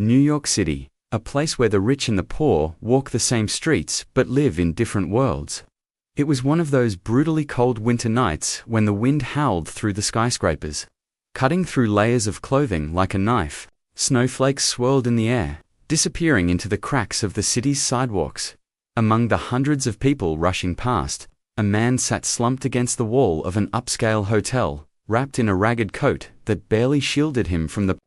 New York City, a place where the rich and the poor walk the same streets but live in different worlds. It was one of those brutally cold winter nights when the wind howled through the skyscrapers, cutting through layers of clothing like a knife. Snowflakes swirled in the air, disappearing into the cracks of the city's sidewalks. Among the hundreds of people rushing past, a man sat slumped against the wall of an upscale hotel, wrapped in a ragged coat that barely shielded him from the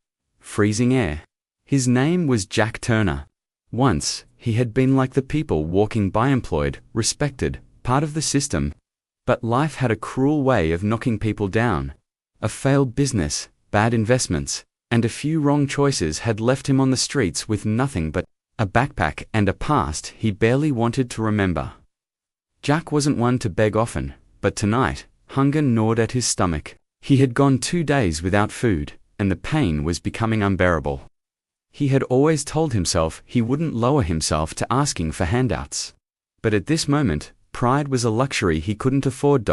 freezing air. His name was Jack Turner. Once, he had been like the people walking by, employed, respected, part of the system. But life had a cruel way of knocking people down. A failed business, bad investments, and a few wrong choices had left him on the streets with nothing but a backpack and a past he barely wanted to remember. Jack wasn't one to beg often, but tonight, hunger gnawed at his stomach. He had gone 2 days without food, and the pain was becoming unbearable. He had always told himself he wouldn't lower himself to asking for handouts. But at this moment, pride was a luxury he couldn't afford.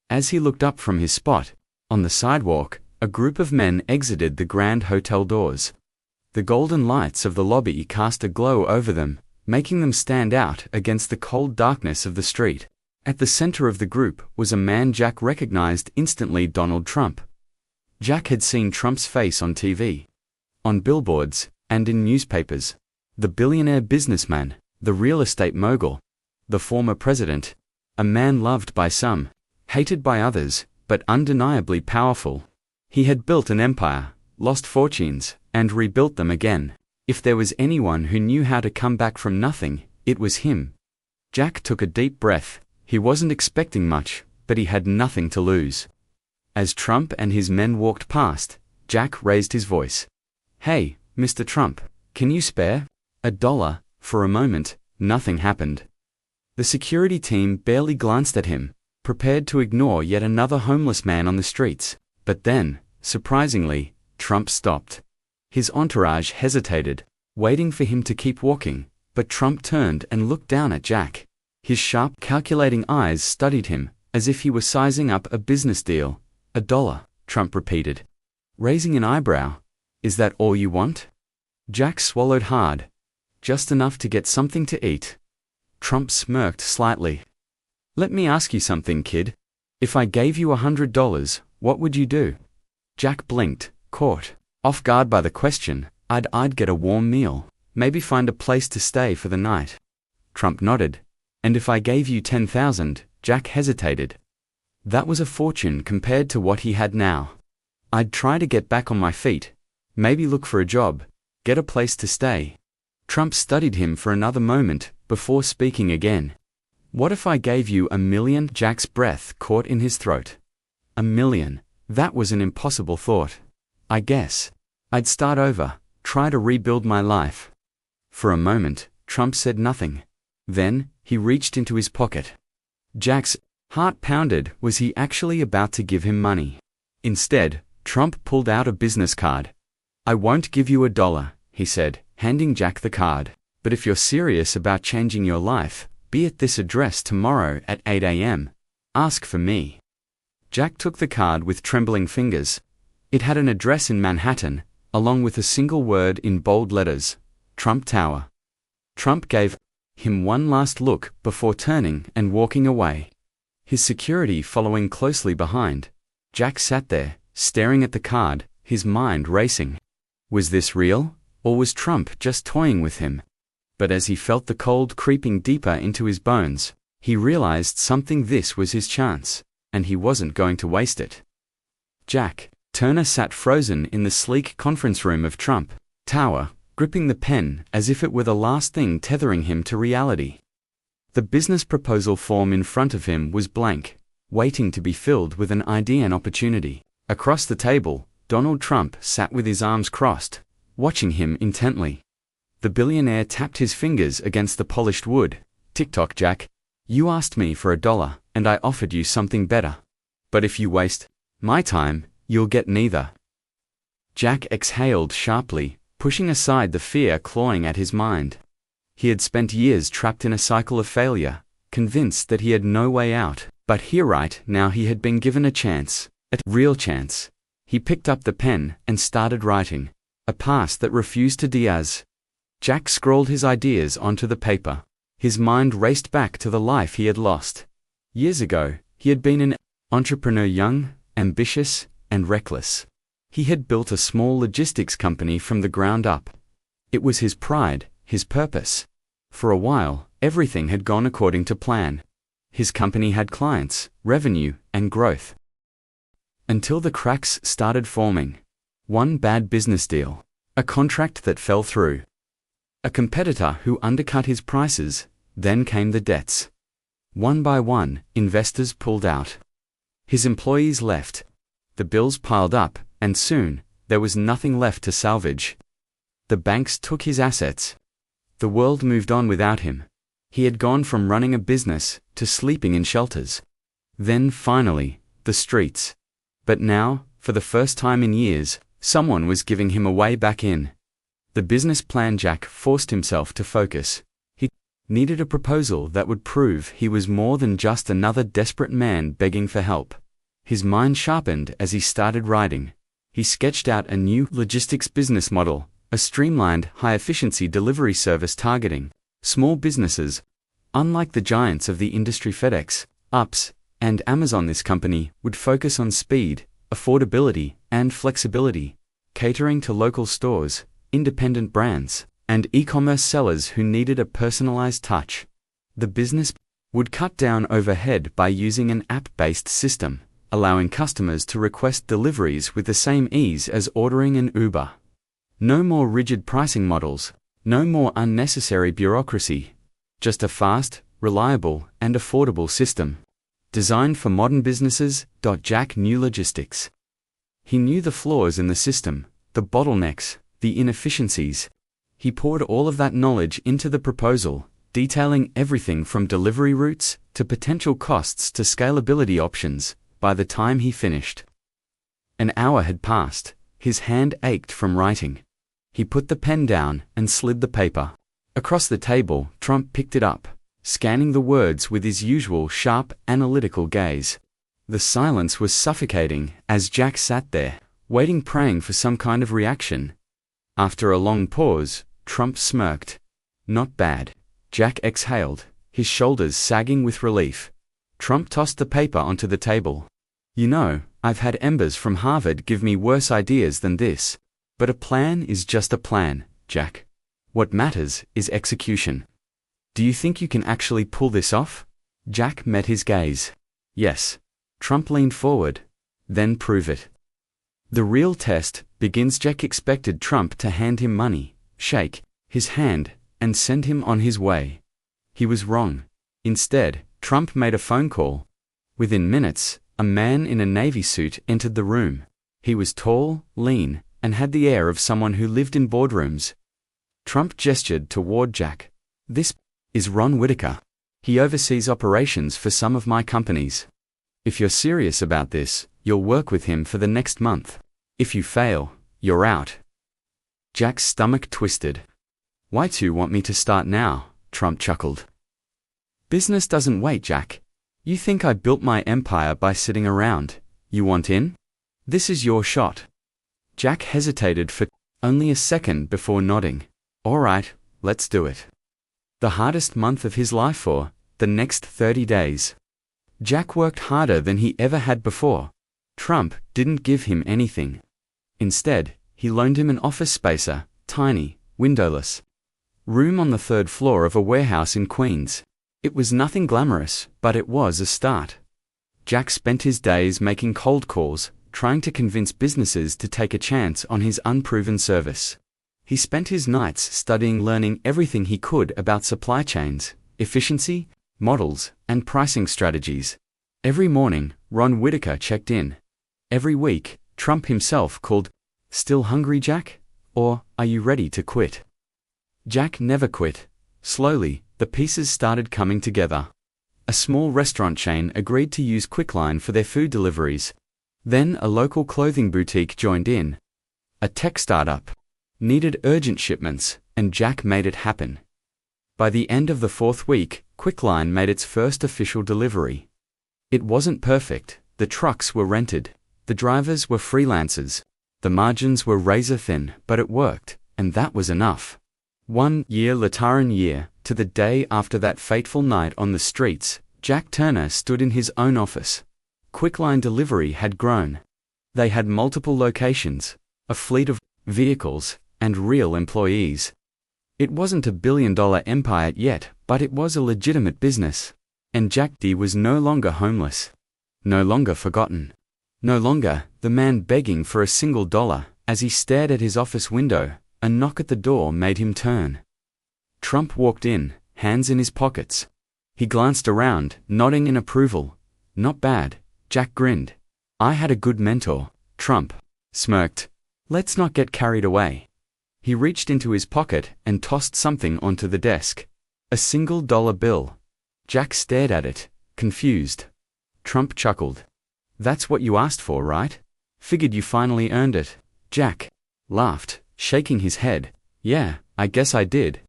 As he looked up from his spot on the sidewalk, a group of men exited the grand hotel doors. The golden lights of the lobby cast a glow over them, making them stand out against the cold darkness of the street. At the center of the group was a man Jack recognized instantly: Donald Trump. Jack had seen Trump's face on TV, on billboards, and in newspapers. The billionaire businessman, the real estate mogul, the former president, a man loved by some, hated by others, but undeniably powerful. He had built an empire, lost fortunes, and rebuilt them again. If there was anyone who knew how to come back from nothing, it was him. Jack took a deep breath. He wasn't expecting much, but he had nothing to lose. As Trump and his men walked past, Jack raised his voice. "Hey, Mr. Trump, can you spare $1? For a moment, nothing happened. The security team barely glanced at him, prepared to ignore yet another homeless man on the streets. But then, surprisingly, Trump stopped. His entourage hesitated, waiting for him to keep walking, but Trump turned and looked down at Jack. His sharp, calculating eyes studied him, as if he were sizing up a business deal. $1, Trump repeated, raising an eyebrow. Is that all you want? Jack swallowed hard. Just enough to get something to eat. Trump smirked slightly. Let me ask you something, kid. If I gave you $100, what would you do? Jack blinked, caught off guard by the question. I'd get a warm meal, maybe find a place to stay for the night. Trump nodded. And if I gave you $10,000, Jack hesitated. That was a fortune compared to what he had now. I'd try to get back on my feet, maybe look for a job, get a place to stay. Trump studied him for another moment before speaking again. What if I gave you $1 million? Jack's breath caught in his throat. $1 million. That was an impossible thought. I guess I'd start over, try to rebuild my life. For a moment, Trump said nothing. Then, he reached into his pocket. Jack's heart pounded. Was he actually about to give him money? Instead, Trump pulled out a business card. I won't give you $1, he said, handing Jack the card. But if you're serious about changing your life, be at this address tomorrow at 8 a.m. Ask for me. Jack took the card with trembling fingers. It had an address in Manhattan, along with a single word in bold letters: Trump Tower. Trump gave him one last look before turning and walking away, his security following closely behind. Jack sat there, staring at the card, his mind racing. Was this real, or was Trump just toying with him? But as he felt the cold creeping deeper into his bones, he realized something. This was his chance, and he wasn't going to waste it. Jack Turner sat frozen in the sleek conference room of Trump Tower, gripping the pen as if it were the last thing tethering him to reality. The business proposal form in front of him was blank, waiting to be filled with an idea and opportunity. Across the table, Donald Trump sat with his arms crossed, watching him intently. The billionaire tapped his fingers against the polished wood. Tick-tock, Jack. You asked me for $1, and I offered you something better. But if you waste my time, you'll get neither. Jack exhaled sharply, pushing aside the fear clawing at his mind. He had spent years trapped in a cycle of failure, convinced that he had no way out. But here right now he had been given a chance, a real chance. He picked up the pen and started writing. A past that refused to Diaz. Jack scrawled his ideas onto the paper. His mind raced back to the life he had lost. Years ago, he had been an entrepreneur, young, ambitious, and reckless. He had built a small logistics company from the ground up. It was his pride, his purpose. For a while, everything had gone according to plan. His company had clients, revenue, and growth. Until the cracks started forming. One bad business deal. A contract that fell through. A competitor who undercut his prices. Then came the debts. One by one, investors pulled out. His employees left. The bills piled up, and soon, there was nothing left to salvage. The banks took his assets. The world moved on without him. He had gone from running a business to sleeping in shelters. Then, finally, the streets. But now, for the first time in years, someone was giving him a way back in. The business plan. Jack forced himself to focus. He needed a proposal that would prove he was more than just another desperate man begging for help. His mind sharpened as he started writing. He sketched out a new logistics business model, a streamlined, high-efficiency delivery service targeting small businesses. Unlike the giants of the industry FedEx, UPS, and Amazon, this company would focus on speed, affordability, and flexibility, catering to local stores, independent brands, and e-commerce sellers who needed a personalized touch. The business would cut down overhead by using an app-based system, allowing customers to request deliveries with the same ease as ordering an Uber. No more rigid pricing models, no more unnecessary bureaucracy. Just a fast, reliable, and affordable system. Designed for modern businesses. Jack knew logistics. He knew the flaws in the system, the bottlenecks, the inefficiencies. He poured all of that knowledge into the proposal, detailing everything from delivery routes to potential costs to scalability options. By the time he finished, an hour had passed. His hand ached from writing. He put the pen down and slid the paper. Across the table, Trump picked it up, scanning the words with his usual sharp, analytical gaze. The silence was suffocating as Jack sat there, waiting, praying for some kind of reaction. After a long pause, Trump smirked. "Not bad." Jack exhaled, his shoulders sagging with relief. Trump tossed the paper onto the table. "You know, I've had embers from Harvard give me worse ideas than this. But a plan is just a plan, Jack. What matters is execution. Do you think you can actually pull this off?" Jack met his gaze. "Yes." Trump leaned forward. "Then prove it." The real test begins. Jack expected Trump to hand him money, shake his hand, and send him on his way. He was wrong. Instead, Trump made a phone call. Within minutes, a man in a navy suit entered the room. He was tall, lean, and had the air of someone who lived in boardrooms. Trump gestured toward Jack. "This is Ron Whitaker. He oversees operations for some of my companies. If you're serious about this, you'll work with him for the next month. If you fail, you're out." Jack's stomach twisted. "Why do you want me to start now?" Trump chuckled. "Business doesn't wait, Jack. You think I built my empire by sitting around? You want in? This is your shot." Jack hesitated for only a second before nodding. "All right, let's do it." The hardest month of his life for the next 30 days. Jack worked harder than he ever had before. Trump didn't give him anything. Instead, he loaned him an office space, a tiny, windowless room on the 3rd floor of a warehouse in Queens. It was nothing glamorous, but it was a start. Jack spent his days making cold calls, trying to convince businesses to take a chance on his unproven service. He spent his nights studying, learning everything he could about supply chains, efficiency, models, and pricing strategies. Every morning, Ron Whitaker checked in. Every week, Trump himself called, "Still hungry, Jack?" or "Are you ready to quit?" Jack never quit. Slowly, the pieces started coming together. A small restaurant chain agreed to use Quickline for their food deliveries. Then a local clothing boutique joined in. A tech startup needed urgent shipments, and Jack made it happen. By the end of the 4th week, Quickline made its first official delivery. It wasn't perfect. The trucks were rented. The drivers were freelancers. The margins were razor thin, but it worked, and that was enough. 1 year Lataran year, to the day after that fateful night on the streets, Jack Turner stood in his own office. Quicklime Delivery had grown. They had multiple locations, a fleet of vehicles, and real employees. It wasn't a billion-dollar empire yet, but it was a legitimate business. And Jack D was no longer homeless. No longer forgotten. No longer the man begging for a single dollar. As he stared at his office window, a knock at the door made him turn. Trump walked in, hands in his pockets. He glanced around, nodding in approval. Not bad, Jack grinned. I had a good mentor. Trump smirked. Let's not get carried away. He reached into his pocket and tossed something onto the desk. A single dollar bill. Jack stared at it, confused. Trump chuckled. That's what you asked for, right? Figured you finally earned it. Jack laughed, shaking his head. Yeah, I guess I did.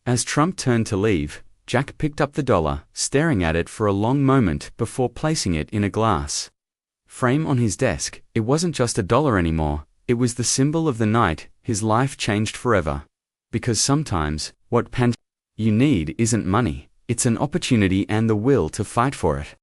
As Trump turned to leave, Jack picked up the dollar, staring at it for a long moment before placing it in a glass frame on his desk. It wasn't just a dollar anymore, it was the symbol of the night his life changed forever. Because sometimes, what you need isn't money, it's an opportunity and the will to fight for it.